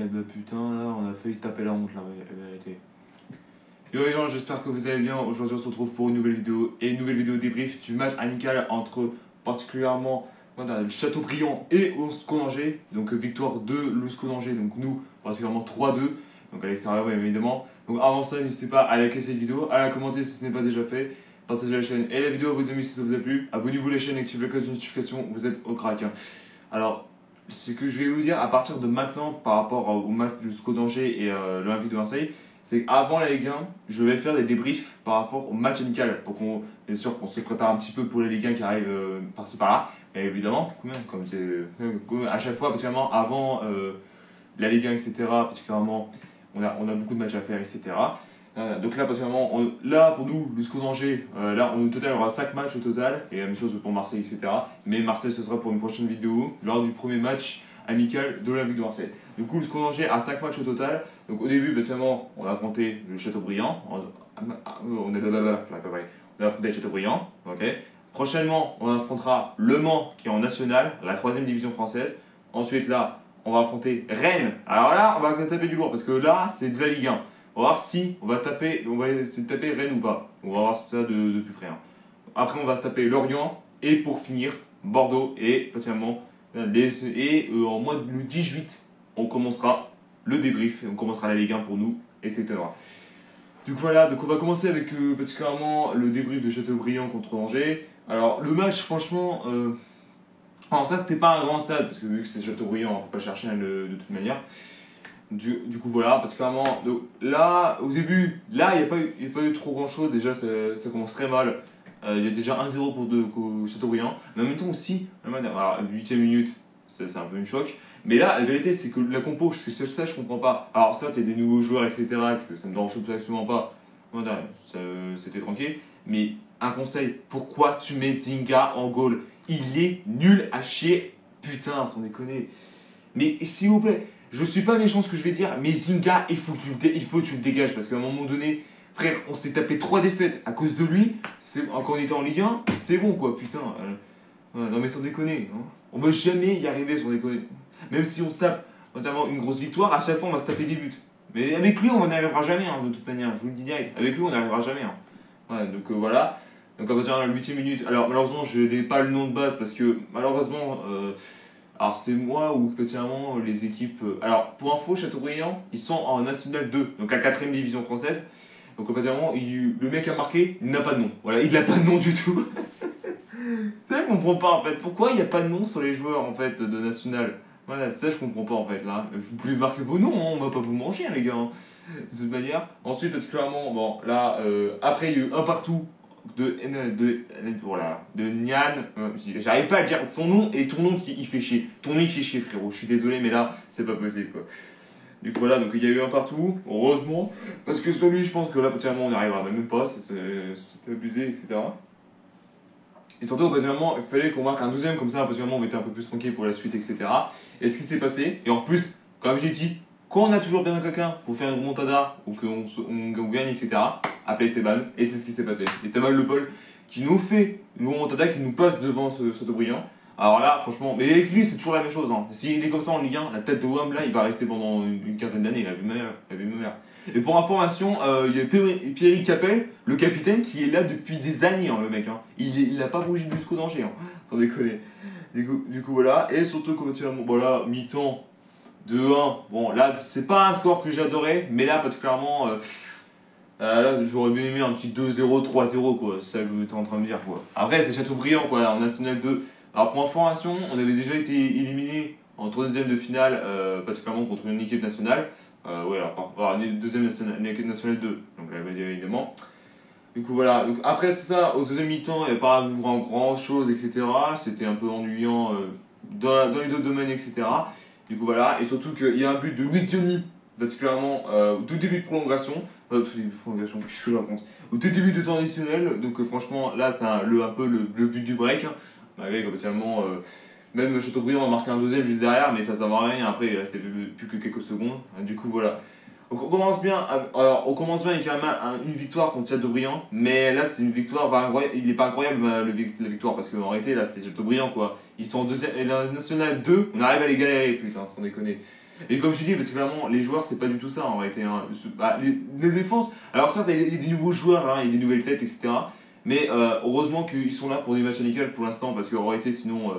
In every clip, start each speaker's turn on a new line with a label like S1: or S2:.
S1: Eh ben putain, là, on a failli taper la honte, là, la vérité. Yo les gens, j'espère que vous allez bien. Aujourd'hui, on se retrouve pour une nouvelle vidéo. Et une nouvelle vidéo débrief du match amical entre particulièrement le Châteaubriand et Lauscourt-d'Angers. Donc victoire de Lauscourt-d'Angers, donc nous, particulièrement 3-2. Donc à l'extérieur, bien évidemment. Donc avant ça, n'hésitez pas à liker cette vidéo, à la commenter si ce n'est pas déjà fait. Partagez la chaîne et la vidéo à vos amis si ça vous a plu. Abonnez-vous à la chaîne, activez la cloche de notification, vous êtes au crack. Alors, ce que je vais vous dire à partir de maintenant par rapport au match du SCO d'Angers et l'Olympique de Marseille, c'est qu'avant la Ligue 1, je vais faire des débriefs par rapport au match amical pour qu'on, bien sûr, qu'on se prépare un petit peu pour les Ligue 1 qui arrivent par-ci par-là. Et évidemment, comme c'est à chaque fois, particulièrement avant la Ligue 1, etc., particulièrement, on a beaucoup de matchs à faire, etc. Donc là, particulièrement, là pour nous, le SCO d'Angers, là au total, il y aura 5 matchs au total, et la même chose pour Marseille, etc. Mais Marseille, ce sera pour une prochaine vidéo, lors du premier match amical de l'Olympique de Marseille. Du coup, le SCO d'Angers a 5 matchs au total. Donc au début, particulièrement, on a affronté le Châteaubriand. On a affronté le Châteaubriand, ok. Prochainement, on affrontera Le Mans, qui est en national, la 3ème division française. Ensuite, là, on va affronter Rennes. Alors là, on va taper du lourd, parce que là, c'est de la Ligue 1. On va voir si on va essayer de taper Rennes ou pas. On va voir ça de plus près. Hein. Après, on va se taper Lorient. Et pour finir, Bordeaux. Et particulièrement, en mois le 18, on commencera le débrief. On commencera la Ligue 1 pour nous, etc. Du coup, voilà. Donc, on va commencer avec particulièrement le débrief de Châteaubriand contre Angers. Alors, le match, franchement... alors ça, c'était pas un grand stade. Parce que vu que c'est Châteaubriand, il ne faut pas chercher de toute manière. Du coup voilà, particulièrement là au début, là il n'y a pas eu trop grand chose, déjà ça commence très mal. Il y a déjà 1-0 pour Châteaubriand, mais en même temps aussi, alors 8ème minute, c'est un peu une choc. Mais là la vérité c'est que la compo, parce que ça je comprends pas. Alors certes il y a des nouveaux joueurs etc, que ça ne me dérange absolument pas, c'était tranquille. Mais un conseil, pourquoi tu mets Zinga en goal? Il est nul à chier, putain sans déconner. Mais s'il vous plaît, je suis pas méchant ce que je vais dire, mais Zinga, il faut que tu le dégages parce qu'à un moment donné, frère, on s'est tapé 3 défaites à cause de lui. Quand on était en Ligue 1, c'est bon quoi, putain. Non mais sans déconner, hein. On va jamais y arriver sans déconner. Même si on se tape notamment une grosse victoire, à chaque fois on va se taper des buts. Mais avec lui, on n'y arrivera jamais, hein, de toute manière, je vous le dis direct. Avec lui, on n'y arrivera jamais. Hein. Ouais, donc voilà. Donc à partir de la 8ème minute, alors malheureusement, je n'ai pas le nom de base parce que malheureusement. Alors c'est moi ou particulièrement les équipes... Alors pour info, Châteaubriand, ils sont en National 2, donc la 4ème division française. Donc particulièrement, le mec a marqué, il n'a pas de nom. Voilà, il n'a pas de nom du tout. Ça je comprends pas en fait. Pourquoi il n'y a pas de nom sur les joueurs en fait de National? Voilà, ça je comprends pas en fait là. Vous pouvez marquer vos noms, hein, on va pas vous manger hein, les gars. Hein. De toute manière. Ensuite particulièrement, bon là, après il y a eu un partout de Nian, j'arrive pas à dire son nom et ton nom il fait chier. Ton nom il fait chier frérot, je suis désolé mais là c'est pas possible quoi. Du coup voilà, donc il y a eu un partout, heureusement, parce que celui je pense que là particulièrement on n'y arrivera même pas, c'est abusé etc. Et surtout particulièrement il fallait qu'on marque un 12ème comme ça, particulièrement on était un peu plus tranquille pour la suite etc. Et ce qui s'est passé, et en plus comme j'ai dit, quand on a toujours besoin de quelqu'un pour faire une remontada ou qu'on gagne, etc., appelez Esteban, et c'est ce qui s'est passé. Esteban Le Paul qui nous fait une remontada, qui nous passe devant ce Châteaubriand. Alors là, franchement, mais avec lui, c'est toujours la même chose. Hein. S'il est comme ça en Ligue 1, la tête de Wam, là, il va rester pendant une quinzaine d'années. Il a vu ma mère. Et pour information, il y a Pierre Capel, le capitaine, qui est là depuis des années, hein, le mec. Hein. Il n'a pas bougé du SCO d'Angers, hein, sans déconner. Du coup, voilà. Et surtout, comme voilà, mi-temps. 2-1, bon là c'est pas un score que j'adorais, mais là particulièrement, là j'aurais bien aimé un petit 2-0, 3-0 quoi, c'est ça que j'étais en train de dire quoi. Après c'est Châteaubriand quoi, en National 2. Alors pour information, on avait déjà été éliminé en 3e de finale, particulièrement contre une équipe nationale. Ouais, alors deuxième nationale 2, donc là évidemment. Du coup voilà, donc, après c'est ça, au deuxième mi-temps, il n'y avait pas vraiment grand chose, etc. C'était un peu ennuyant dans les deux domaines, etc. Du coup voilà, et surtout qu'il y a un but de Luis Diony, particulièrement au tout début de prolongation, qu'est-ce que je raconte? Au tout début de temps additionnel, donc franchement là c'est un peu le but du break, hein, malgré que particulièrement même Châteaubriand a marqué un deuxième juste derrière, mais ça ne va rien, après il restait plus que quelques secondes, du coup voilà. Donc on commence bien, avec une victoire contre Châteaubriand, mais là c'est une victoire pas incroyable, il n'est pas incroyable la victoire, parce qu'en réalité là c'est Châteaubriand quoi. Ils sont en deuxième, et la Nationale 2, on arrive à les galérer putain, sans déconner. Et comme je dis, parce que vraiment, les joueurs, c'est pas du tout ça en réalité. Hein. Bah, les défenses, alors certes, il y a des nouveaux joueurs, hein, il y a des nouvelles têtes, etc. Mais heureusement qu'ils sont là pour des matchs amicaux pour l'instant, parce qu'en réalité, sinon,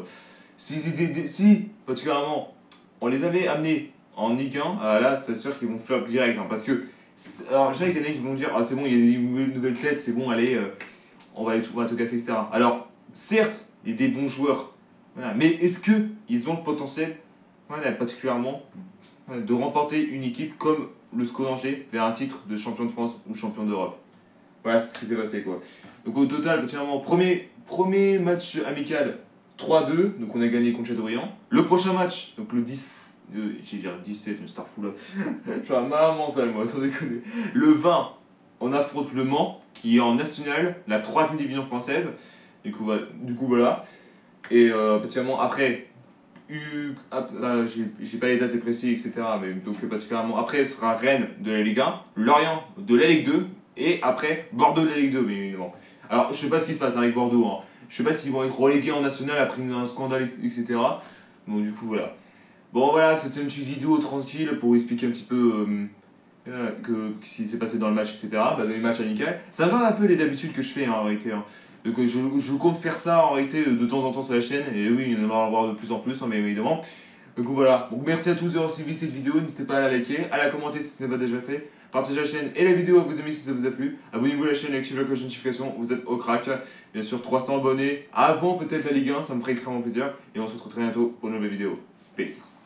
S1: si, particulièrement, on les avait amenés en Ligue 1, là, c'est sûr qu'ils vont flop direct. Hein, parce que, alors, je sais qu'il y en a qui vont dire, ah, c'est bon, il y a des nouvelles têtes, c'est bon, allez, on va tout casser, etc. Alors, certes, il y a des bons joueurs, voilà, mais est-ce qu'ils ont le potentiel, voilà, particulièrement, voilà, de remporter une équipe comme le SCO Angers vers un titre de champion de France ou champion d'Europe? Voilà, c'est ce qui s'est passé, quoi. Donc, au total, particulièrement, premier match amical, 3-2, donc on a gagné contre Châteaubriand. Le prochain match, donc le 10, j'ai dit 17, mais Star fou là. Je suis un marre mental, moi, sans déconner. Le 20, on affronte Le Mans, qui est en national, la 3ème division française. Du coup, voilà. Et particulièrement après, j'ai pas les dates précises, etc. Mais donc, particulièrement après, ce sera Rennes de la Ligue 1, Lorient de la Ligue 2, et après, Bordeaux de la Ligue 2, bien évidemment. Alors, je sais pas ce qui se passe avec Bordeaux. Hein. Je sais pas s'ils vont être relégués en national après un scandale, etc. Bon, du coup, voilà. Bon, voilà, c'était une petite vidéo tranquille pour expliquer un petit peu ce qui s'est passé dans le match, etc. Bah, dans les matchs amicaux. Ça change un peu les d'habitude que je fais, hein, en réalité. Hein. Donc, je compte faire ça, en réalité, de temps en temps sur la chaîne. Et oui, il y en aura à voir de plus en plus, hein, mais évidemment. Donc, voilà. Donc, merci à tous d'avoir suivi cette vidéo. N'hésitez pas à la liker, à la commenter si ce n'est pas déjà fait. Partagez la chaîne et la vidéo à vos amis si ça vous a plu. Abonnez-vous à la chaîne et activez la cloche de notification. Vous êtes au crack. Bien sûr, 300 abonnés avant peut-être la Ligue 1, ça me ferait extrêmement plaisir. Et on se retrouve très bientôt pour une nouvelle vidéo. Peace.